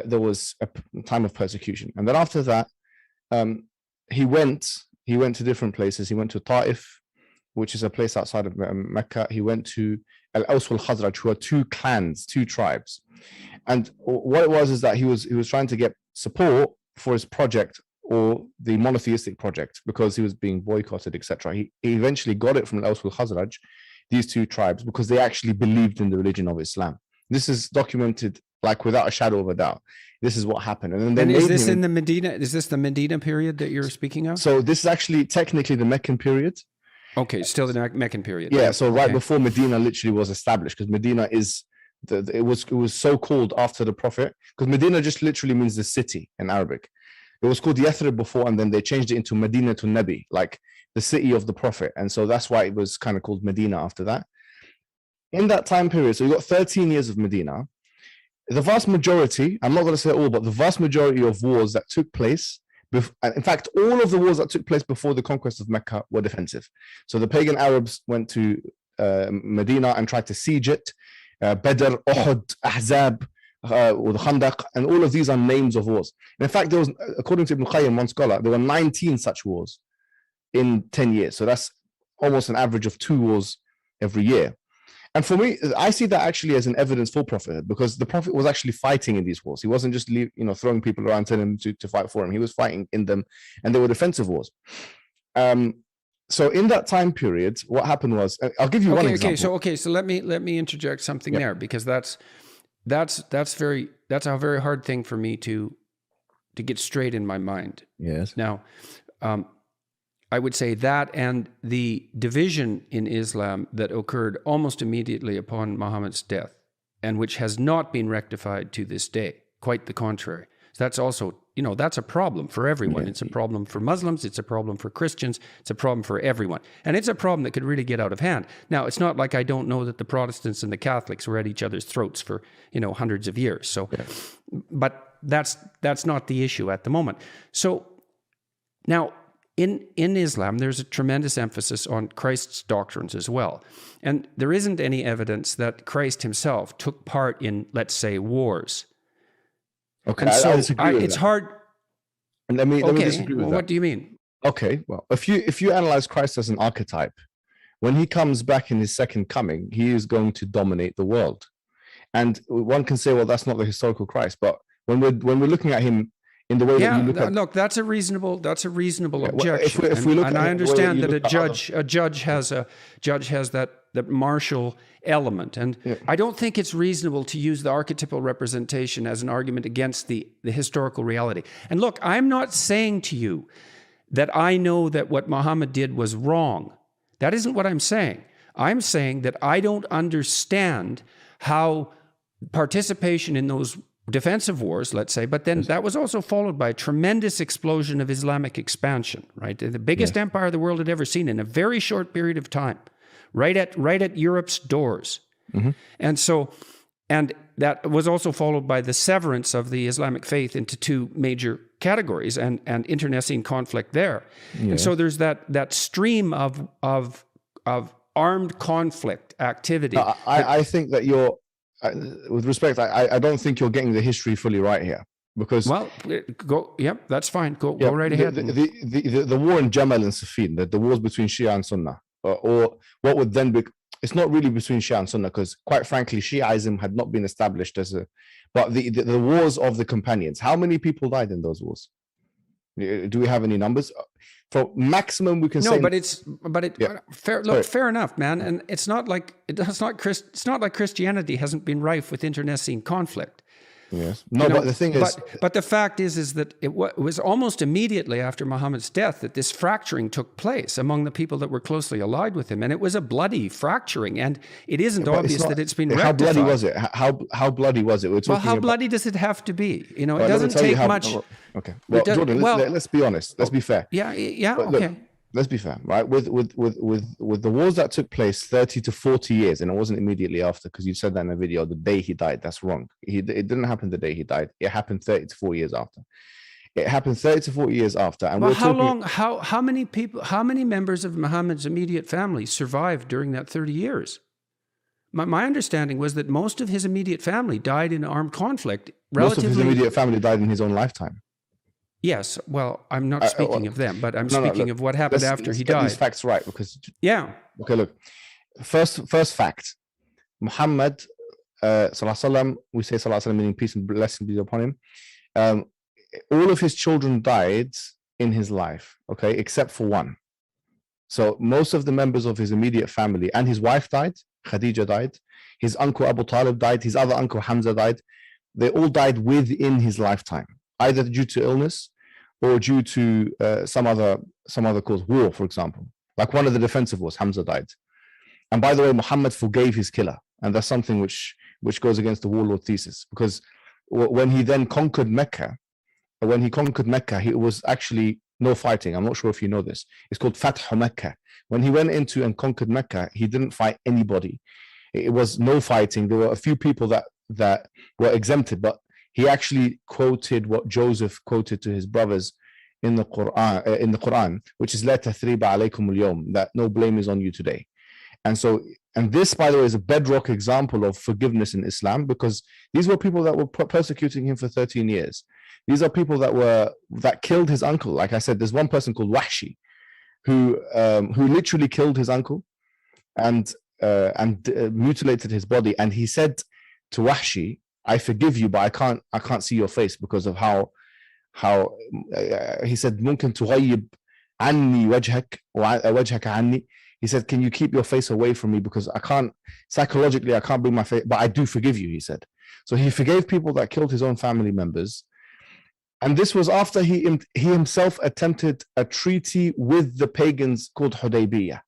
there was a time of persecution. And then after that, he went to different places. He went to Ta'if, which is a place outside of Mecca. He went to Al-Aws wal-Khazraj, who are two clans, two tribes. And what it was is that he was trying to get support for his project, or the monotheistic project, because he was being boycotted, etc. He eventually got it from Al-Aws wal-Khazraj, these two tribes, because they actually believed in the religion of Islam. This is documented like without a shadow of a doubt. This is what happened. And then is this in the Medina? Is this the Medina period that you're speaking of? So this is actually technically the Meccan period. Okay, still the Meccan period. Yeah, so right before Medina literally was established, because Medina is it was so called after the Prophet, because Medina just literally means the city in Arabic. It was called Yathrib before, and then they changed it into Medina to Nabi, like the city of the Prophet, and so that's why it was kind of called Medina after that. In that time period, so you got 13 years of Medina. The vast majority, I'm not going to say all, but the vast majority of wars that took place, in fact, all of the wars that took place before the conquest of Mecca were defensive. So the pagan Arabs went to Medina and tried to siege it. Badr, Uhud, Ahzab, or the Khandaq, and all of these are names of wars. And in fact, there was, according to Ibn Qayyim, one scholar, there were 19 such wars in 10 years. So that's almost an average of 2 wars every year. And for me, I see that actually as an evidence for prophethood, because the Prophet was actually fighting in these wars. He wasn't just throwing people around telling them to fight for him. He was fighting in them, and they were defensive wars. So in that time period, what happened was, I'll give you one example. So let me interject something there, because that's a very hard thing for me to get straight in my mind. Yes. Now, I would say that, and the division in Islam that occurred almost immediately upon Muhammad's death, and which has not been rectified to this day. Quite the contrary. So that's also, that's a problem for everyone. Yeah. It's a problem for Muslims. It's a problem for Christians. It's a problem for everyone. And it's a problem that could really get out of hand. Now, it's not like I don't know that the Protestants and the Catholics were at each other's throats for, hundreds of years. So, yeah. But that's not the issue at the moment. So now, in Islam, there's a tremendous emphasis on Christ's doctrines as well. And there isn't any evidence that Christ himself took part in, let's say, wars. Okay, and so I disagree with it's that. hard. And let me disagree with that. What do you mean? Okay, well, if you analyze Christ as an archetype, when he comes back in his second coming, he is going to dominate the world. And one can say, well, that's not the historical Christ. But when we're looking at him in the way that you look at, look, that's a reasonable objection. If we look at I understand that a judge has that martial element, and I don't think it's reasonable to use the archetypal representation as an argument against the historical reality. And look, I'm not saying to you that I know that what Muhammad did was wrong. That isn't what I'm saying. I'm saying that I don't understand how participation in those defensive wars, let's say, but then that was also followed by a tremendous explosion of Islamic expansion, right? The biggest empire the world had ever seen in a very short period of time, right at Europe's doors. Mm-hmm. And that was also followed by the severance of the Islamic faith into 2 major categories and internecine conflict there. Yeah. And so there's that stream of armed conflict activity. I think that you're, with respect, I don't think you're getting the history fully right here, because that's fine. Go right ahead. The war in Jamal and Siffin, the wars between Shia and Sunnah, or what would then be, it's not really between Shia and Sunnah, because quite frankly, Shiaism had not been established but the wars of the companions. How many people died in those wars? Do we have any numbers? For maximum, we can say. Fair enough, man. And it's not like Christianity hasn't been rife with internecine conflict. Yes. No, but the thing is... But the fact is that it was almost immediately after Muhammad's death that this fracturing took place among the people that were closely allied with him. And it was a bloody fracturing. And it isn't obvious that it's been rectified. How bloody was it? How bloody was it? How bloody does it have to be? It doesn't take much... Okay. Well, Jordan, let's be honest. Let's be fair. Yeah, okay. Look, let's be fair, right? With the wars that took place 30 to 40 years, and it wasn't immediately after, because you said that in a video, the day he died. That's wrong. It didn't happen the day he died. It happened 30 to 40 years after. It happened 30 to 40 years after. And how many members of Muhammad's immediate family survived during that 30 years? My understanding was that most of his immediate family died in armed conflict. Most of his immediate family died in his own lifetime. Yes, well, I'm not speaking of them, but I'm speaking of what happened after he died. These facts right, because okay, look, first fact, Muhammad sallallahu alaihi wasallam, we say sallallahu alaihi wasallam meaning peace and blessing be upon him. All of his children died in his life, okay, except for one. So most of the members of his immediate family, and his wife died, Khadija died, his uncle Abu Talib died, his other uncle Hamza died. They all died within his lifetime, either due to illness or due to some other cause, war, for example. Like one of the defensive wars, Hamza died. And by the way, Muhammad forgave his killer, and that's something which goes against the warlord thesis, because when he then conquered Mecca, it was actually no fighting. I'm not sure if you know this. It's called Fath Mecca. When he went into and conquered Mecca, he didn't fight anybody. It was no fighting. There were a few people that were exempted, but he actually quoted what Joseph quoted to his brothers in the Quran, which is La tathriba alaykum al-yawm, that no blame is on you today. And this, by the way, is a bedrock example of forgiveness in Islam, because these were people that were persecuting him for 13 years. These are people that killed his uncle. Like I said, there's one person called Wahshi who literally killed his uncle and mutilated his body. And he said to Wahshi, "I forgive you, but I can't see your face because of how he said, ممكن تغيب عني وجهك وجهك عني." He said, "Can you keep your face away from me, because psychologically I can't bring my face, but I do forgive you," he said. So he forgave people that killed his own family members. And this was after he himself attempted a treaty with the pagans called Hudaybiyah.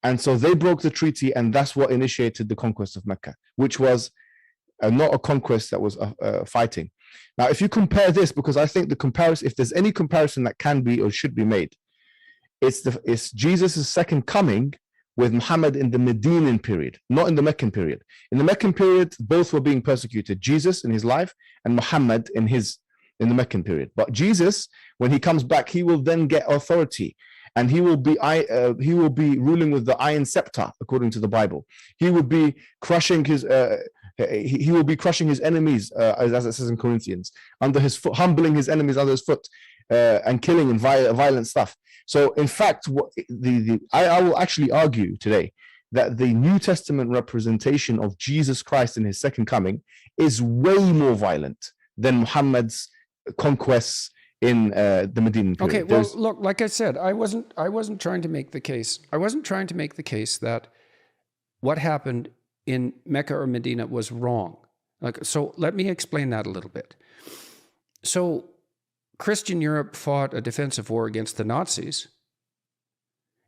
And so they broke the treaty, and that's what initiated the conquest of Mecca, which was not a conquest, that was fighting. Now, if you compare this, because I think the comparison, if there's any comparison that can be or should be made, it's Jesus' second coming with Muhammad in the Medinan period, not in the Meccan period. In the Meccan period, both were being persecuted, Jesus in his life and Muhammad in the Meccan period. But Jesus, when he comes back, he will then get authority, and he will be ruling with the iron scepter, according to the Bible. He will be crushing his enemies, as it says in Corinthians, under his foot, humbling his enemies under his foot, and killing and violent stuff. So, in fact, I will actually argue today that the New Testament representation of Jesus Christ in his second coming is way more violent than Muhammad's conquests in the Medinan period. Okay, well, look, like I said, I wasn't trying to make the case. I wasn't trying to make the case that what happened in Mecca or Medina was wrong. So let me explain that a little bit. So Christian Europe fought a defensive war against the Nazis.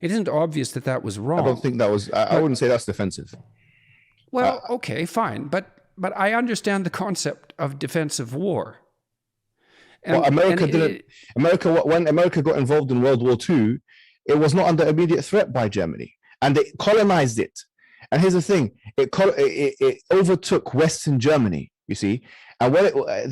It isn't obvious that that was wrong. I don't think that was, I wouldn't say that's defensive. Well, okay, fine. But I understand the concept of defensive war. And, when America got involved in World War II, it was not under immediate threat by Germany, and they colonized it. And here's the thing: it overtook Western Germany. You see, and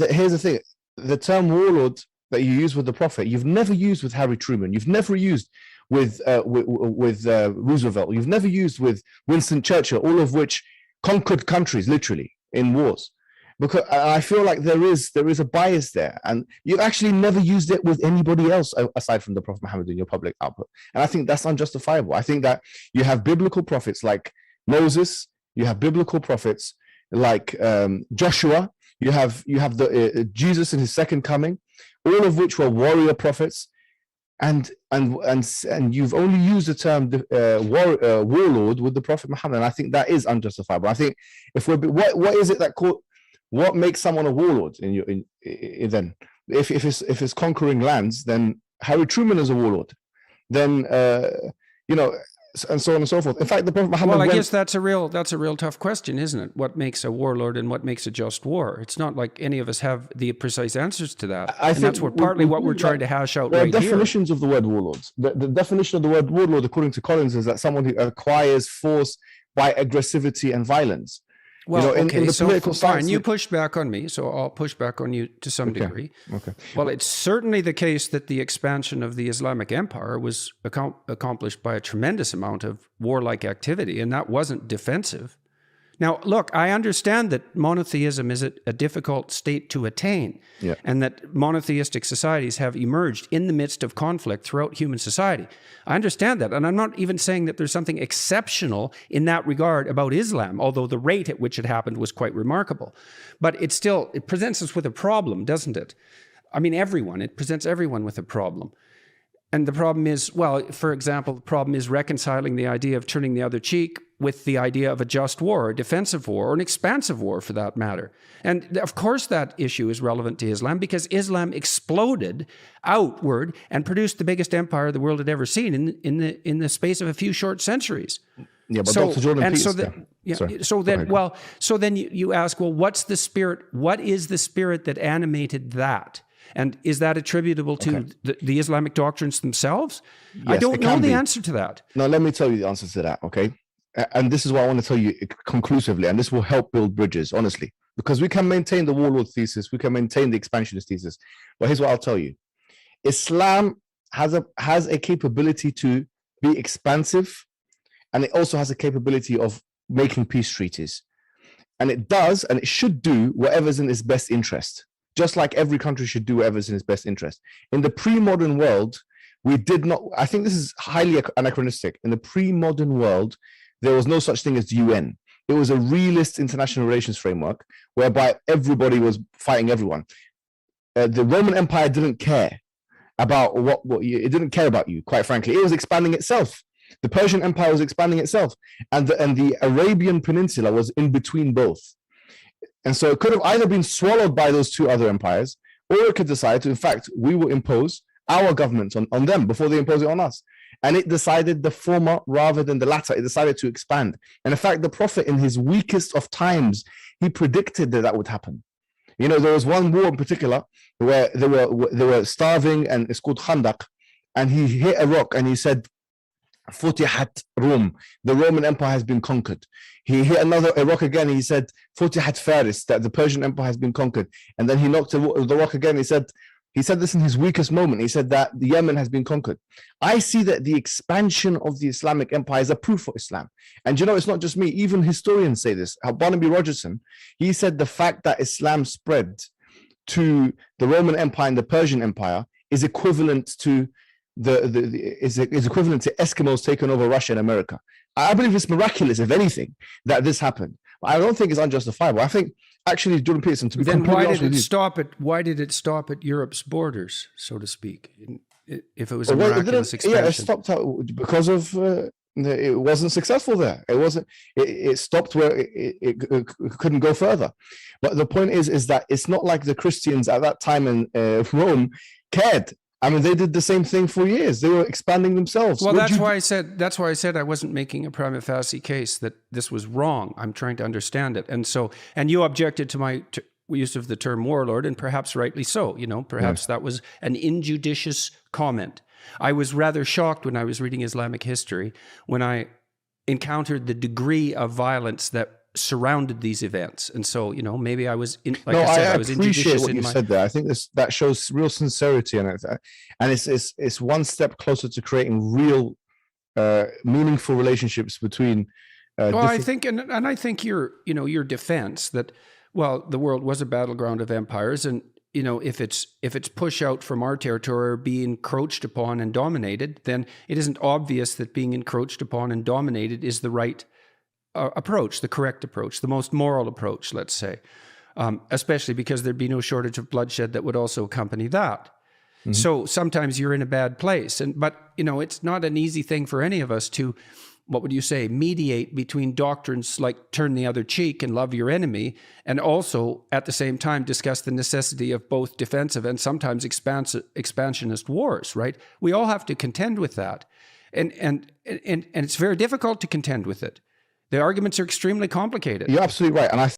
here's the thing: the term warlord that you use with the Prophet, you've never used with Harry Truman. You've never used with Roosevelt. You've never used with Winston Churchill, all of which conquered countries literally in wars. Because I feel like there is a bias there, and you've actually never used it with anybody else aside from the Prophet Muhammad in your public output. And I think that's unjustifiable. I think that you have biblical prophets like Moses, you have biblical prophets like Joshua, you have the Jesus in his second coming, all of which were warrior prophets, and you've only used the term warlord with the Prophet Muhammad. And I think that is unjustifiable. I think if what is it that what makes someone a warlord then? If it's conquering lands, then Harry Truman is a warlord. Then and so on and so forth. In fact, the Prophet Muhammad. Well, I guess that's a real tough question, isn't it? What makes a warlord and what makes a just war? It's not like any of us have the precise answers to that. I think that's partly what we're trying to hash out right here. Definitions of the word warlords. The definition of the word warlord, according to Collins, is that someone who acquires force by aggressivity and violence. Well, okay, so fine. You pushed back on me, so I'll push back on you to some degree. Okay. Well, it's certainly the case that the expansion of the Islamic Empire was accomplished by a tremendous amount of warlike activity, and that wasn't defensive. Now, look, I understand that monotheism is a difficult state to attain, and that monotheistic societies have emerged in the midst of conflict throughout human society. I understand that, and I'm not even saying that there's something exceptional in that regard about Islam, although the rate at which it happened was quite remarkable. But it presents us with a problem, doesn't it? I mean, it presents everyone with a problem. And the problem is, well, for example, the problem is reconciling the idea of turning the other cheek with the idea of a just war, a defensive war, or an expansive war for that matter. And of course that issue is relevant to Islam because Islam exploded outward and produced the biggest empire the world had ever seen in the space of a few short centuries. Yeah, but Dr. Jordan Peterson. So then you ask, well, what's the spirit? What is the spirit that animated that? And is that attributable to the Islamic doctrines themselves? Yes, I don't know the answer to that. No, let me tell you the answer to that, okay? And this is what I want to tell you conclusively, and this will help build bridges, honestly, because we can maintain the warlord thesis, we can maintain the expansionist thesis, but here's what I'll tell you. Islam has a capability to be expansive, and it also has a capability of making peace treaties. And it does, and it should do whatever's in its best interest. Just like every country should do whatever's in its best interest. In the pre-modern world, we did not, I think this is highly anachronistic. In the pre-modern world, there was no such thing as the UN. It was a realist international relations framework whereby everybody was fighting everyone. The Roman Empire didn't care about it didn't care about you, quite frankly. It was expanding itself. The Persian Empire was expanding itself. And the Arabian Peninsula was in between both. And so it could have either been swallowed by those two other empires, or it could decide to, in fact, we will impose our government on them before they impose it on us. And it decided the former rather than the latter. It decided to expand. And in fact, the Prophet, in his weakest of times, he predicted that would happen. You know, there was one war in particular where they were starving, and it's called Khandaq. And he hit a rock and he said, Futihat Rum, the Roman Empire has been conquered. He hit a rock again. He said, Futihat Faris, that the Persian Empire has been conquered. And then he knocked the rock again. He said this in his weakest moment. He said that the Yemen has been conquered. I see that the expansion of the Islamic Empire is a proof for Islam. And you know, it's not just me. Even historians say this. Barnaby Rogerson, he said the fact that Islam spread to the Roman Empire and the Persian Empire is equivalent to is equivalent to Eskimos taking over Russia and America. I believe it's miraculous, if anything, that this happened. But I don't think it's unjustifiable. I think actually, Jordan Peterson, to be then completely why honest did with it you, stop at Europe's borders, so to speak? If it was a miraculous expansion, yeah, it stopped out because of it wasn't successful there. It wasn't. It stopped where it couldn't go further. But the point is that it's not like the Christians at that time in Rome cared. I mean, they did the same thing for years. They were expanding themselves. Well, that's why I said I wasn't making a prima facie case that this was wrong. I'm trying to understand it. And you objected to my use of the term warlord, and perhaps rightly so. You know, perhaps that was an injudicious comment. I was rather shocked when I was reading Islamic history when I encountered the degree of violence that surrounded these events. And so, you know, maybe I was I appreciate what you said there. I think that shows real sincerity, and it's one step closer to creating real meaningful relationships between I think and I think your defense that, well, the world was a battleground of empires, and you know, if it's push out from our territory or be encroached upon and dominated, then it isn't obvious that being encroached upon and dominated is the right approach, the correct approach, the most moral approach, let's say, especially because there'd be no shortage of bloodshed that would also accompany that. Mm-hmm. So sometimes you're in a bad place. But, you know, it's not an easy thing for any of us to, what would you say, mediate between doctrines like turn the other cheek and love your enemy, and also at the same time discuss the necessity of both defensive and sometimes expansionist wars, right? We all have to contend with that. And it's very difficult to contend with it. The arguments are extremely complicated. You're absolutely right. And